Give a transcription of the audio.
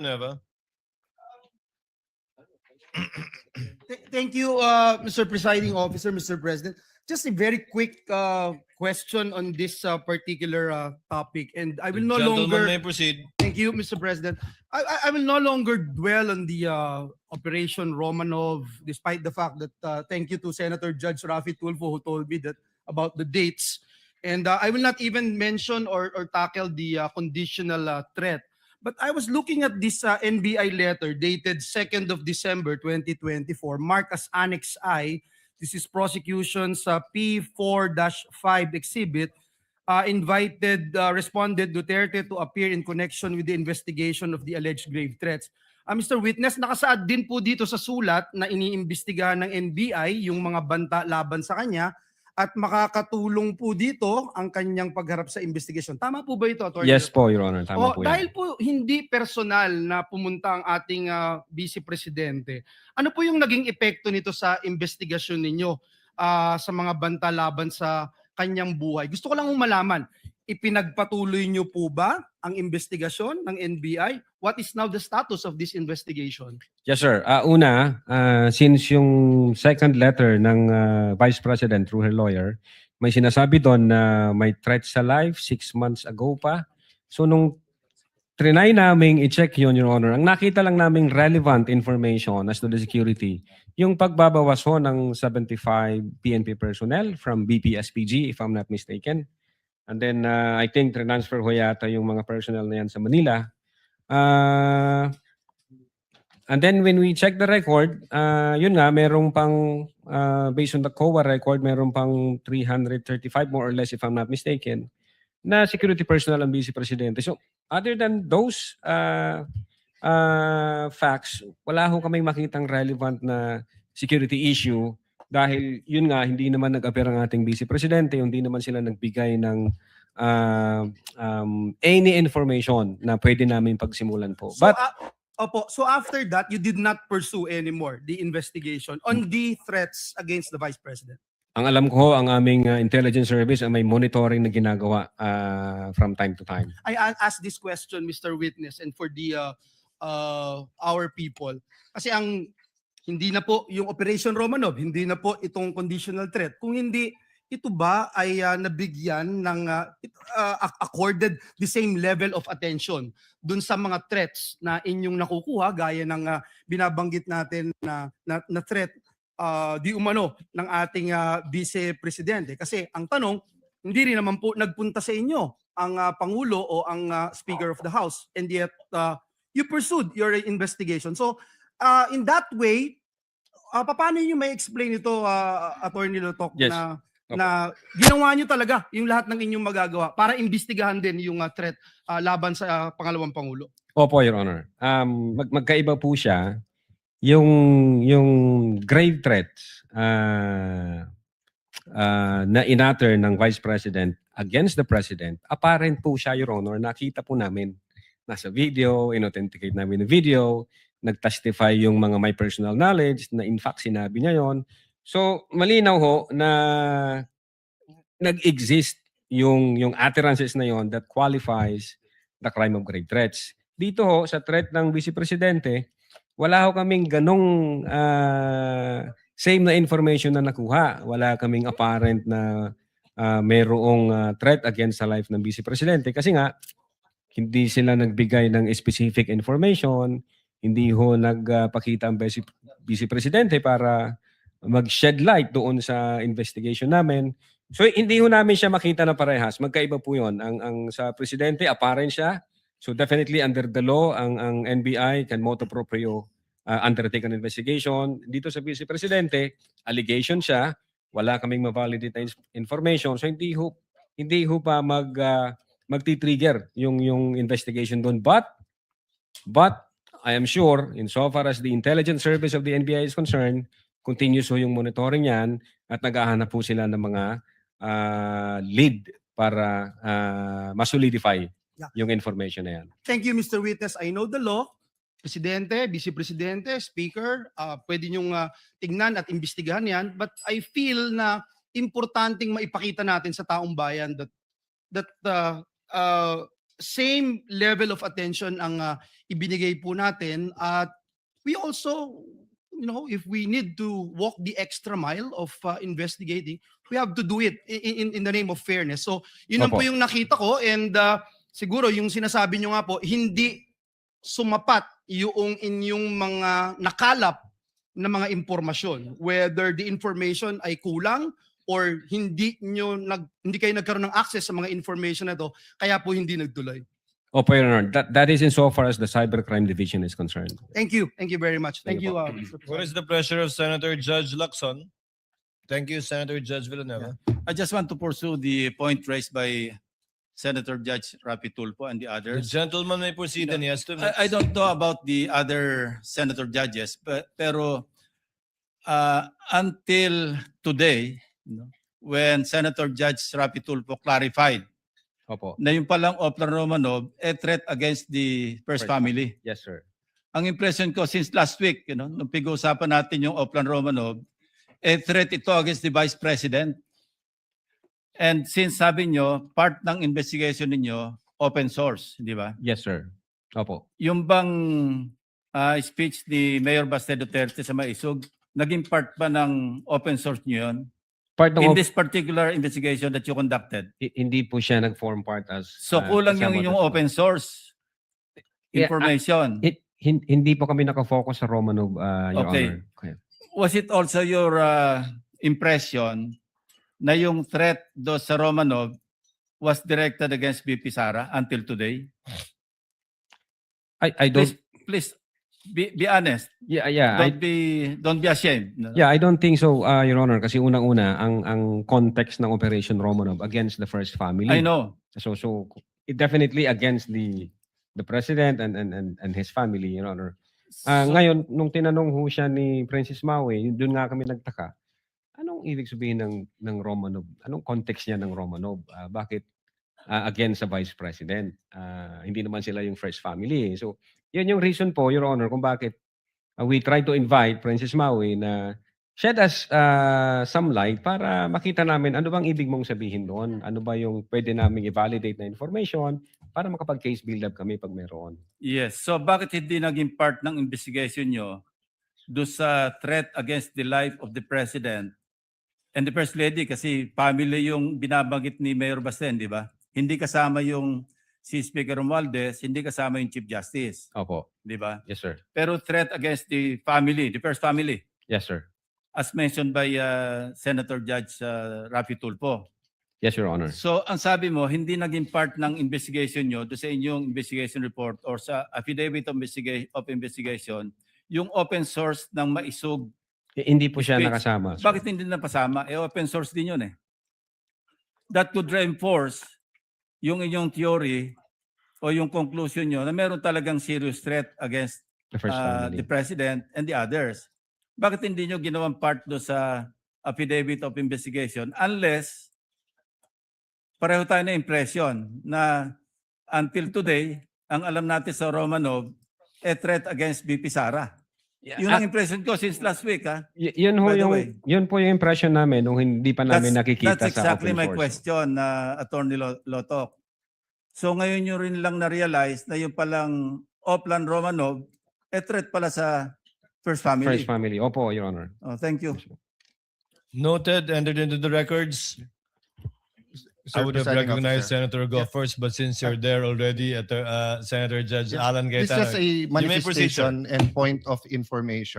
Never. Thank you, Mr. Presiding Officer, Mr. President. Just a very quick question on this particular topic, and I will no Gentleman may longer. proceed. Thank you, Mr. President. I will no longer dwell on the Operation Romanov, despite the fact that thank you to Senator Judge Rafi Tulfo who told me that about the dates, and I will not even mention or tackle the conditional threat. But I was looking at this NBI letter dated 2nd of December 2024, marked as Annex I. This is prosecution's P4-5 exhibit. Responded Duterte to appear in connection with the investigation of the alleged grave threats. Mr. Witness, nakasaad din po dito sa sulat na iniimbestigahan ng NBI yung mga banta laban sa kanya at makakatulong po dito ang kanyang pagharap sa investigation. Tama po ba ito, Atty. Yes po, Your Honor. Tama po yan. Dahil po hindi personal na pumunta ang ating Vice Presidente, ano po yung naging epekto nito sa investigasyon ninyo sa mga banta laban sa kanyang buhay? Gusto ko lang malaman, ipinagpatuloy niyo po ba ang investigasyon ng NBI? What is now the status of this investigation? Yes, sir. Since yung second letter ng Vice President through her lawyer, may sinasabi doon na may threat sa life 6 months ago pa. So nung trinay naming i-check yun, Your Honor, ang nakita lang naming relevant information as to the security, yung pagbabawas ho ng 75 PNP personnel from BPSPG, if I'm not mistaken. And then I think transfer ho yata yung mga personnel na yan sa Manila. And then when we check the record, yun nga, merong pang, based on the COA record, merong pang 335 more or less, if I'm not mistaken, na security personnel ang Vice Presidente. So other than those facts, wala ho kaming makitang relevant na security issue dahil yun nga, hindi naman nag-appear ang ating Vice Presidente, hindi naman sila nagbigay ng any information na pwede namin pagsimulan po. So, But so after that, you did not pursue anymore the investigation on the threats against the Vice President? ang alam ko, ang aming intelligence service ay may monitoring na ginagawa from time to time. I ask this question, Mr. Witness, and for the our people. Kasi hindi na po yung Operation Romanov, hindi na po itong conditional threat. Kung hindi, ito ba ay nabigyan ng accorded the same level of attention dun sa mga threats na inyong nakukuha gaya ng binabanggit natin na threat di umano ng ating Vice Presidente? Kasi ang tanong, hindi rin naman po nagpunta sa inyo ang Pangulo o ang Speaker of the House, and yet you pursued your investigation. So in that way, paano nyo may explain ito, Attorney Lotok, Yes. na ginawa nyo talaga yung lahat ng inyong magagawa para imbestigahan din yung threat laban sa pangalawang Pangulo? Opo, Your Honor. Magkaiba po siya. Yung grave threats na inatter ng Vice President against the President, apparent po siya, Your Honor. Nakita po namin. Nasa video, in-authenticate namin yung video, nag-testify yung mga may personal knowledge na in fact sinabi niya yon. So, malinaw ho na nag-exist yung utterances na yon that qualifies the crime of grave threats. Dito ho, sa threat ng Vice Presidente, wala ho kaming ganong same na information na nakuha. Wala kaming apparent na mayroong threat against the life ng Vice Presidente. Kasi nga, hindi sila nagbigay ng specific information, hindi ho nagpakita ang Vice Presidente para mag-shed light doon sa investigation namin. So hindi ho namin siya makita na parehas. Magkaiba po yun. Ang sa Presidente, apparent siya. So definitely under the law, ang NBI can motu proprio undertake an investigation. Dito sa Vice Presidente, allegation siya. Wala kaming ma-validate na information. So hindi ho pa magti-trigger yung investigation doon. But I am sure, insofar as the intelligence service of the NBI is concerned, continuous ho yung monitoring yan at naghahanap po sila ng mga lead para masolidify yung information na yan. Thank you, Mr. Witness. I know the law. Presidente, Vice Presidente, Speaker, pwede nyong tignan at imbestigahan yan. But I feel na importanteng maipakita natin sa taong bayan that same level of attention ang ibinigay po natin, at we also, if we need to walk the extra mile of investigating, we have to do it in the name of fairness. So yun lang po Opo. yung nakita ko, and siguro yung sinasabi nyo nga po, hindi sumapat yung inyong mga nakalap na mga impormasyon, whether the information ay kulang or hindi kayo nagkaroon ng access sa mga information na to, kaya po hindi nagtuloy. Opo, Your Honor. That is insofar as the Cybercrime Division is concerned. Thank you very much. Thank Thank you. you Mr. What President. is the pleasure of Senator Judge Lacson? Thank you, Senator Judge Villanueva. I just want to pursue the point raised by Senator Judge Rapi Tulfo and the The others. gentleman may proceed and he has 2 minutes. I don't know about the other senator judges, pero until today, when Senator Judge Rapi Tulfo clarified Opo. na yung palang Oplan Romanov, a threat against the first First family. Yes, sir. Ang impression ko since last week, nung pag-uusapan natin yung Oplan Romanov, a threat ito against the Vice President. And since sabi nyo, part ng investigation ninyo, open source, di ba? Yes, sir. Opo. Yung bang speech ni Mayor Baste Duterte sa Maisog, naging part ba ng open source nyo yun? Part ng In this particular investigation that you conducted. hindi po siya nag-form part as So kulang kasama yung inyong doon. open source Yeah, information. Hindi po kami nakafocus sa Romanov, Your Okay. Honor. Okay. Was it also your impression na yung threat do sa Romanov was directed against BP Sara until today? I don't Please be honest. yeah, Don't be ashamed. No? I don't think so, Your Honor, kasi unang-una ang context ng Operation Romanov against the first family. I know. So it definitely against the president and his family, Your Honor. Ngayon nung tinanong ho siya ni Princess Maui, doon nga kami nagtaka. Anong ibig sabihin ng Romanov? Anong context niya ng Romanov? Bakit against sa vice president? Hindi naman sila yung first family. So, yun yung reason po, Your Honor, kung bakit we try to invite Princess Maui na shed us some light para makita namin ano bang ibig mong sabihin doon? Ano ba yung pwede naming i-validate na information para makapag-case build-up kami pag meron. Yes. So bakit hindi naging part ng investigation nyo do sa threat against the life of the president and the first lady, kasi family yung binabanggit ni Mayor Basten, di ba? Hindi kasama yung si Speaker Romualdez, hindi kasama yung Chief Justice, Opo. di ba? Yes, sir. Pero threat against the family, the first family, Yes, sir. as mentioned by Senator Judge Rafi Tulfo. Yes, Your Honor. So ang sabi mo, hindi naging part ng investigation nyo do sa inyong investigation report or sa affidavit of investigation, yung open source ng Maisog. Hindi po siya Speech. nakasama. sir. Bakit hindi napasama? Open source din yun eh. That could reinforce yung inyong theory o yung conclusion nyo na meron talagang serious threat against The first family. the president and the others. Bakit hindi nyo ginawang part do sa affidavit of investigation unless pareho tayo na impression na until today, ang alam natin sa Romanov, a threat against BP Sara. Yun ang impression ko since last week. Yun ho By the yung way. yun po yung impression namin nung hindi pa namin nakikita That's sa exactly open my source. question, Attorney Lotok. So ngayon nyo rin lang na-realize na yung palang Oplan Romanov, a threat pala sa first family. First family. Opo, Your Honor. Oh, thank you. Noted, entered into the records. I would have Presiding recognized Officer. Senator Go first, but since you're there already, Senator Judge Yeah. Alan This is Cayetano. just a may proceed, sir. manifestation and point of information.